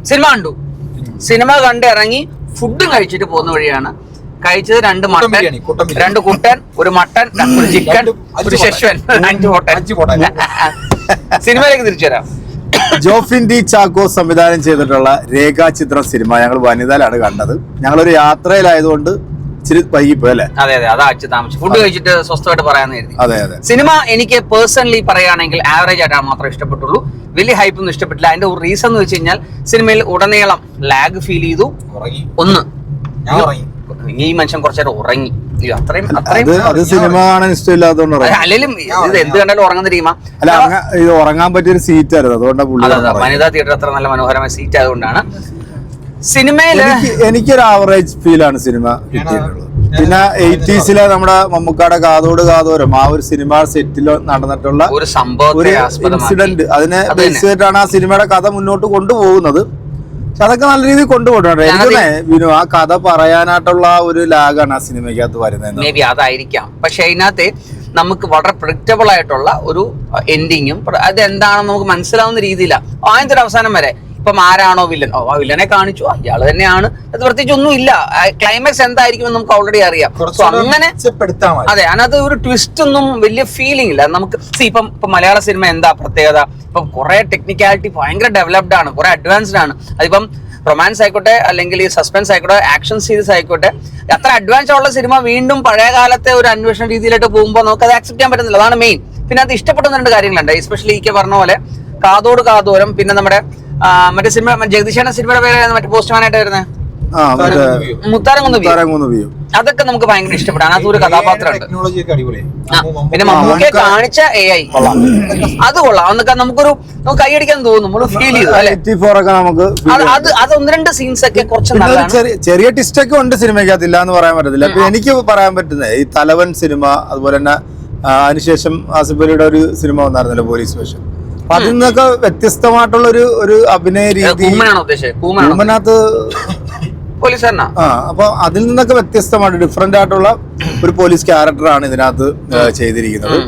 Cinema കണ്ടു. Cinema കണ്ട് ഇറങ്ങി ഫുഡും കഴിച്ചിട്ട് പോകുന്ന വഴിയാണ് കഴിച്ചത് 2 മട്ടൻ, 2 കുട്ടൻ, 1 മട്ടൻ, 1 ചിക്കൻ, 1 ശശ്വൻ, 5 ഹോട്ടൽ. സിനിമയിലേക്ക് തിരിച്ചു വരാം. ജോഫിൻ ഡി ചാക്കോ സംവിധാനം ചെയ്തിട്ടുള്ള രേഖാചിത്രം സിനിമ ഞങ്ങൾ വനിതയിലാണ് കണ്ടത്. ഞങ്ങളൊരു യാത്രയിലായതുകൊണ്ട് ഇച്ചിരി വൈകിപ്പോയി അല്ലേ? അതെ അതെ, അതാ താമസിച്ചു. ഫുഡ് കഴിച്ചിട്ട് സ്വസ്ഥമായിട്ട് പറയാന്ന് കരുതി. അതെ അതെ. സിനിമ എനിക്ക് പേഴ്സണലി പറയുകയാണെങ്കിൽ ആവറേജ് ആയിട്ടാണ് മാത്രമേ ഇഷ്ടപ്പെട്ടുള്ളൂ. വലിയ ഹൈപ്പ് ഒന്നും ഇഷ്ടപ്പെട്ടില്ല. അതിന്റെ ഒരു റീസൺ എന്ന് വെച്ച് കഴിഞ്ഞാൽ സിനിമയിൽ ഉടനീളം ലാഗ് ഫീൽ ചെയ്തു. ഒന്ന്, ഈ മനുഷ്യൻ കുറച്ചേരം ഉറങ്ങി. അത് സിനിമ കാണാൻ ഇഷ്ടമില്ലാത്തതുകൊണ്ട് അല്ലെങ്കിലും ഇത് എന്ത് കണ്ടാലും ഉറങ്ങുന്ന ടീമാ. അല്ല, ഇത് ഉറങ്ങാൻ പറ്റിയൊരു സീറ്റ് ആയിരുന്നു, അതുകൊണ്ടാണ്. വനിതാ തിയേറ്റർ അത്ര നല്ല മനോഹരമായ സീറ്റ് ആയതുകൊണ്ടാണ്. സിനിമയില് എനിക്കൊരു ആവറേജ് ഫീൽ ആണ് സിനിമ കിട്ടിയിട്ടുള്ളത്. പിന്നെ 80s നമ്മുടെ മമ്മൂക്കാടെ കാതോട് കാതോരം ആ ഒരു സിനിമ സെറ്റിൽ നടന്നിട്ടുള്ള ഒരു സംഭവം, ഇൻസിഡന്റ്, അതിനെ ബേസ് ചെയ്തിട്ടാണ് ആ സിനിമയുടെ കഥ മുന്നോട്ട് കൊണ്ടുപോകുന്നത്. പക്ഷെ അതൊക്കെ നല്ല രീതിയിൽ കൊണ്ടുപോയിട്ടുണ്ട്. എനിക്ക് ആ കഥ പറയാനായിട്ടുള്ള ഒരു ലാഗാണ് ആ സിനിമയ്ക്കകത്ത് വരുന്നത്. മേ ബി അതായിരിക്കാം. പക്ഷെ അതിനകത്ത് നമുക്ക് വളരെ പ്രഡിക്റ്റബിൾ ആയിട്ടുള്ള ഒരു എൻഡിങ്ങും അതെന്താണെന്ന് നമുക്ക് മനസ്സിലാവുന്ന രീതിയിലാണ് ആദ്യത്തെ ഒരു അവസാനം വരെ. ഇപ്പം ആരാണോ വില്ലൻ, ആ വില്ലനെ കാണിച്ചു, ഇയാള് തന്നെയാണ്. അത് പ്രത്യേകിച്ച് ഒന്നും ഇല്ല. ക്ലൈമാക്സ് എന്തായിരിക്കും നമുക്ക് ഓൾറെഡി അറിയാം. അങ്ങനെ അതെ, അതിനകത്ത് ഒരു ട്വിസ്റ്റ് ഒന്നും വലിയ ഫീലിംഗ് ഇല്ല നമുക്ക്. ഇപ്പം മലയാള സിനിമ എന്താ പ്രത്യേകത? ഇപ്പം കുറെ ടെക്നിക്കാലിറ്റി ഭയങ്കര ഡെവലപ്ഡ് ആണ്, കുറെ അഡ്വാൻസ്ഡ് ആണ്. അതിപ്പം റൊമാൻസ് ആയിക്കോട്ടെ, അല്ലെങ്കിൽ സസ്പെൻസ് ആയിക്കോട്ടെ, ആക്ഷൻ സീരീസ് ആയിക്കോട്ടെ, അത്ര അഡ്വാൻസ് ഉള്ള സിനിമ വീണ്ടും പഴയ കാലത്തെ ഒരു അന്വേഷണ രീതിയിലായിട്ട് പോകുമ്പോൾ നമുക്ക് അത് ആക്സെപ്റ്റ് ചെയ്യാൻ പറ്റുന്നില്ല. അതാണ് മെയിൻ. പിന്നെ അത് ഇഷ്ടപ്പെടുന്ന 2 കാര്യങ്ങളുണ്ട്. എസ്പെഷ്യലി ഈ പറഞ്ഞ പോലെ കാതോട് കാതോരം, പിന്നെ നമ്മുടെ മറ്റേ സിനിമ ജഗദീശന്റെ സിനിമയുടെ പേര് മറ്റേ പോസ്റ്റ്മാൻ ആയിട്ട് വരുന്നത് മുത്താരംകുന്ന് വ്യൂ. അതൊക്കെ നമുക്ക് ഭയങ്കര ഇഷ്ടപ്പെട്ടു. അതിനകത്ത് ഒരു കഥാപാത്രമുണ്ട്. പിന്നെ മമ്മൂക്കയെ കാണിച്ച AI അത് കൊള്ളാം. അതൊക്കെ നമുക്ക് കൈയടിക്കാൻ തോന്നും, നമ്മൾ ഫീൽ ചെയ്തു അല്ലെ? അത് 1-2 സീൻസ് ഒക്കെ കുറച്ച് ചെറിയ ടിസ്റ്റ് ഒക്കെ ഉണ്ട് സിനിമയ്ക്കകത്ത്, ഇല്ല എന്ന് പറയാൻ പറ്റത്തില്ല. എനിക്ക് പറയാൻ പറ്റുന്നത് ഈ തലവൻ സിനിമ, അതുപോലെ തന്നെ അതിനുശേഷം ആസിഫ് അലിയുടെ ഒരു സിനിമ വന്നായിരുന്നല്ലോ, പോലീസ് വേഷം. അപ്പൊ അതിൽ നിന്നൊക്കെ വ്യത്യസ്തമായിട്ടുള്ള ഒരു അഭിനയ രീതി. കൂമനകത്ത് അപ്പൊ അതിൽ നിന്നൊക്കെ വ്യത്യസ്തമായിട്ട് ഡിഫറെന്റ് ആയിട്ടുള്ള ഒരു പോലീസ് ക്യാരക്ടറാണ് ഇതിനകത്ത് ചെയ്തിരിക്കുന്നത്.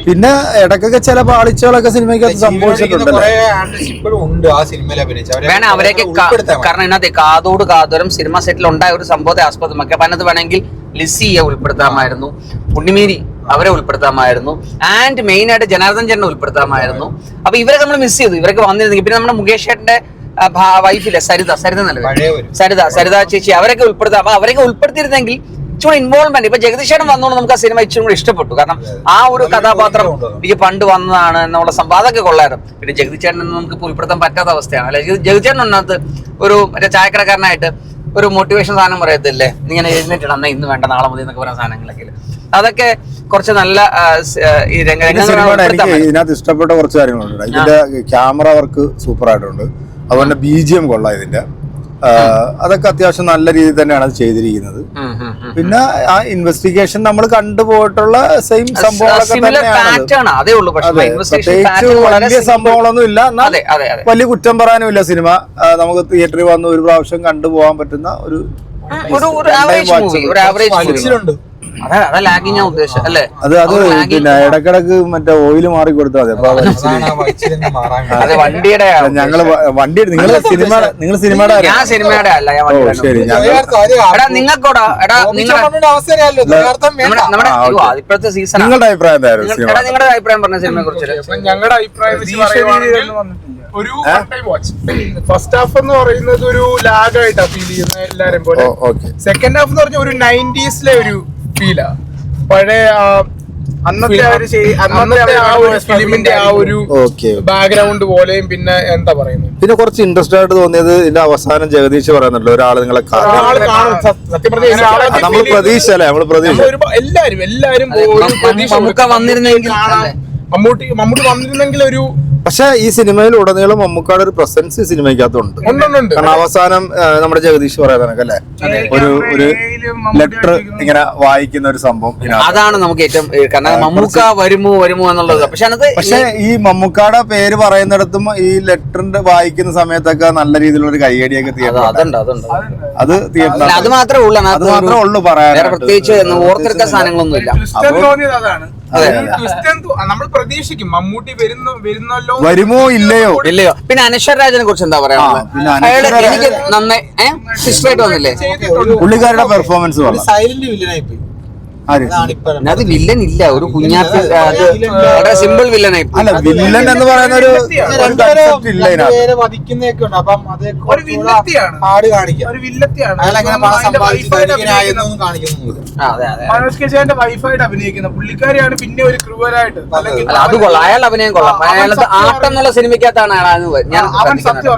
പിന്നെ ഇടയ്ക്കൊക്കെ ചില പാളിച്ചകളൊക്കെ സിനിമയ്ക്കകത്ത് സംഭവിച്ചിട്ടുണ്ട്. അവരെയൊക്കെ കാരണം ഇതിനകത്ത് കാതോട് കാതോരം സിനിമ സെറ്റിൽ ഉണ്ടായ ഒരു സംഭവത്തെ ആസ്പദമാക്കി. അപ്പൊ അതിനകത്ത് വേണമെങ്കിൽ ലിസിയെ ഉൾപ്പെടുത്താമായിരുന്നു, ഉണ്ണിമേരി അവരെ ഉൾപ്പെടുത്താമായിരുന്നു, ആൻഡ് മെയിൻ ആയിട്ട് ജനാർദ്ദൻ ചേട്ടനെ ഉൾപ്പെടുത്താമായിരുന്നു. അപ്പൊ ഇവരൊക്കെ നമ്മൾ മിസ് ചെയ്തു. ഇവരൊക്കെ വന്നിരുന്നെങ്കിൽ പിന്നെ നമ്മുടെ മുകേഷ് ചേട്ടന്റെ വൈഫിലെ സരിത ചേച്ചി അവരൊക്കെ ഉൾപ്പെടുത്താം. അപ്പൊ അവരൊക്കെ ഉൾപ്പെടുത്തിയിരുന്നെങ്കിൽ ഇച്ചിരി ഇൻവോൾവ്മെന്റ്. ഇപ്പൊ ജഗദീശേട്ടൻ വന്നോണ്ട് നമുക്ക് ആ സിനിമ ഇച്ചിരി കൂടി ഇഷ്ടപ്പെട്ടു. കാരണം ആ ഒരു കഥാപാത്രം എനിക്ക് പണ്ട് വന്നതാണ് എന്നുള്ള സംഭവം അതൊക്കെ കൊള്ളായിരുന്നു. പിന്നെ ജഗദീശേട്ടൻ നമുക്ക് ഉൾപ്പെടുത്താൻ പറ്റാത്ത അവസ്ഥയാണ് അല്ലെ? ജഗദീശേട്ടൻ ഒന്നകത്ത് ഒരു മറ്റേ ചായക്കടക്കാരനായിട്ട് ഒരു മോട്ടിവേഷൻ സാധനം പറയത്തില്ലേ, ഇങ്ങനെ എഴുന്നേറ്റിടണം, എന്നാ ഇന്ന് വേണ്ട നാളെ മതി എന്നൊക്കെ പറയുന്ന സാധനങ്ങളൊക്കെ. അതൊക്കെ കുറച്ച് നല്ല ഇതിനകത്ത് ഇഷ്ടപ്പെട്ട കുറച്ച് കാര്യങ്ങളുണ്ട്. ഇതിന്റെ ക്യാമറ വർക്ക് സൂപ്പർ ആയിട്ടുണ്ട്. അതുപോലെ BGM കൊള്ളാം ഇതിന്റെ. അതൊക്കെ അത്യാവശ്യം നല്ല രീതിയിൽ തന്നെയാണ് അത് ചെയ്തിരിക്കുന്നത്. പിന്നെ ആ ഇൻവെസ്റ്റിഗേഷൻ നമ്മൾ കണ്ടുപോയിട്ടുള്ള സെയിം സംഭവങ്ങളൊക്കെ തന്നെയാണ്. പ്രത്യേകിച്ച് വലിയ സംഭവങ്ങളൊന്നും ഇല്ല, എന്നാൽ വലിയ കുറ്റം പറയാനും ഇല്ല. സിനിമ നമുക്ക് തിയേറ്ററിൽ വന്ന് ഒരു പ്രാവശ്യം കണ്ടുപോകാൻ പറ്റുന്ന ഒരു പിന്നെ ഇടക്കിടക്ക് മറ്റേ ഓയില് മാറി കൊടുത്താൽ മതി. വണ്ടിയുടെ നിങ്ങൾ സിനിമയുടെ ശരി. നിങ്ങളുടെ അഭിപ്രായം പറഞ്ഞ സിനിമയെ കുറിച്ച് ഞങ്ങളുടെ അഭിപ്രായം ഒരു ഫസ്റ്റ് ഹാഫ് എന്ന് പറയുന്നത് ഒരു ലാഗ് ആയിട്ടാ ഫീൽ ചെയ്യുന്നത് എല്ലാരും പോലെ. സെക്കൻഡ് ഹാഫ് എന്ന് പറഞ്ഞാൽ ഒരു 90s ഒരു ഫീലാ. പഴയ അന്നത്തെ ആ ഒരു ഫിലിമിന്റെ ആ ഒരു ബാക്ക്ഗ്രൗണ്ട് പോലെയും. പിന്നെ എന്താ പറയുന്നത്, പിന്നെ കുറച്ച് ഇൻട്രസ്റ്റ് ആയിട്ട് തോന്നിയത് ഇതിന്റെ അവസാനം ജഗദീഷ് പറയുന്നുണ്ടല്ലോ, ഒരാള് നിങ്ങളെ സത്യം പറഞ്ഞാൽ നമ്മൾ പ്രതീക്ഷ അല്ലേ? നമ്മള് പ്രതീക്ഷ എല്ലാരും മമ്മൂട്ടി വന്നിരുന്നെങ്കിൽ ഒരു. പക്ഷെ ഈ സിനിമയിൽ ഉടനീളം മമ്മൂക്കാട് ഒരു പ്രസൻസ് സിനിമയ്ക്കകത്തുണ്ട്. കാരണം അവസാനം നമ്മുടെ ജഗദീഷ് പറയാനൊക്കെ അല്ലെ, ഒരു ലെറ്റർ ഇങ്ങനെ വായിക്കുന്ന ഒരു സംഭവം. അതാണ് നമുക്ക് ഏറ്റവും കാരണം മമ്മൂക്ക വരുമോ എന്നുള്ളത്. പക്ഷെ ഈ മമ്മൂക്കാടെ പേര് പറയുന്നിടത്തും ഈ ലെറ്ററിന്റെ വായിക്കുന്ന സമയത്തൊക്കെ നല്ല രീതിയിലുള്ള ഒരു കൈയടിയൊക്കെ തീർന്നു. അത് തിയേറ്ററിൽ അത് മാത്രമേ ഉള്ളൂ അത് മാത്രമേ ഉള്ളൂ പറയാൻ. വേറെ പ്രത്യേകിച്ച് ഓർത്തെടുക്കാൻ സാധനങ്ങളൊന്നും ഇല്ല. തോന്നിയത് അതാണ്. നമ്മൾ പ്രതീക്ഷിക്കും മമ്മൂട്ടി വരുന്നല്ലോ, വരുമോ ഇല്ലയോ. പിന്നെ അനശ്വര രാജനെ കുറിച്ച് എന്താ പറയാ? എനിക്ക് നന്നായി സിസ്റ്ററായിട്ട് വന്നില്ലേ പുള്ളിക്കാരുടെ പെർഫോമൻസ് വളരെ സൈലന്റ് വില്ലനായി പോയി. അത് വില്ലൻ ഇല്ല, ഒരു കുഞ്ഞാത്ത് വളരെ സിമ്പിൾ വില്ലനായി. അല്ല, വില്ലൻ എന്ന് പറയുന്ന ഒരു കൺസെപ്റ്റ് ഇല്ല ഇതിനകത്ത്. വധിക്കുന്നൊക്കെ ഉണ്ട്. അപ്പം അത് ഒരു വില്ലത്തിയാണ്, ആട് കാണിക്കാം. ഒരു വില്ലത്തിയാണ്. അയാളെങ്ങനെ പണം സമ്പാദിച്ചൊന്നും കാണിക്കുന്നില്ല. മനോജ് കെ ജയന്റെ വൈഫായിട്ട് അഭിനയിക്കുന്ന പുള്ളിക്കാരിയാണ് പിന്നെ ഒരു ക്രൂവലായിട്ട്. അത് കൊള്ളാം, അയാൾ അഭിനയം കൊള്ളാം. അയാളത് ആട്ടം എന്നുള്ള സിനിമയ്ക്കകത്താണ് ഞാൻ അവൻ സത്യം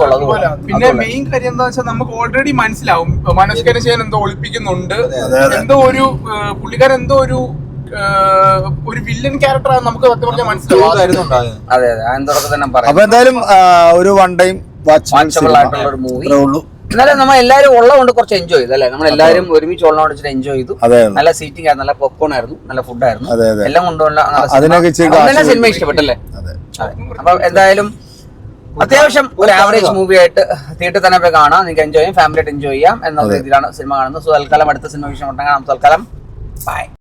പറഞ്ഞു. പിന്നെ മെയിൻ കാര്യം എന്താ വെച്ചാൽ നമുക്ക് ഓൾറെഡി മനസ്സിലാവും മനോജ് കെ ജയൻ എന്തോ ഒളിപ്പിക്കുന്നുണ്ട്, എന്തോ ഒരു പുള്ളിക്കാരൻ എന്തോ ഒരു വില്ലൻ ക്യാരക്ടറാണ് നമുക്ക് സത്യം പറഞ്ഞാൽ മനസ്സിലാവും. അതെ അതെ, തന്നെ പറയാം. അപ്പൊ എന്തായാലും ഒരു വൺ ടൈം വാച്ചബിൾ ആയിട്ടുള്ള ഒരു മൂവി. എന്നാലും നമ്മൾ എല്ലാവരും ഉള്ളതുകൊണ്ട് കുറച്ച് എൻജോയ് ചെയ്തു അല്ലേ? നമ്മൾ എല്ലാവരും ഒരുമിച്ച് ഉള്ളതുകൊണ്ട് എൻജോയ് ചെയ്തു. നല്ല സീറ്റിംഗ് ആയിരുന്നു, നല്ല പോപ്കോൺ ആയിരുന്നു, നല്ല ഫുഡായിരുന്നു, എല്ലാം കൊണ്ടുള്ള സിനിമ ഇഷ്ടപ്പെട്ടല്ലേ? അപ്പൊ എന്തായാലും അത്യാവശ്യം ഒരു ആവറേജ് മൂവി ആയിട്ട് തിയേറ്ററിൽ തന്നെ പോയി കാണാം, നിങ്ങൾക്ക് എൻജോയ് ചെയ്യാം, ഫാമിലി ആയിട്ട് എൻജോയ് ചെയ്യാം എന്നുള്ള രീതിയിലാണ് സിനിമ കാണുന്നത്. സോ തൽക്കാലം അടുത്ത സിനിമ വിഷയം കാണാം. തൽക്കാലം ബൈ.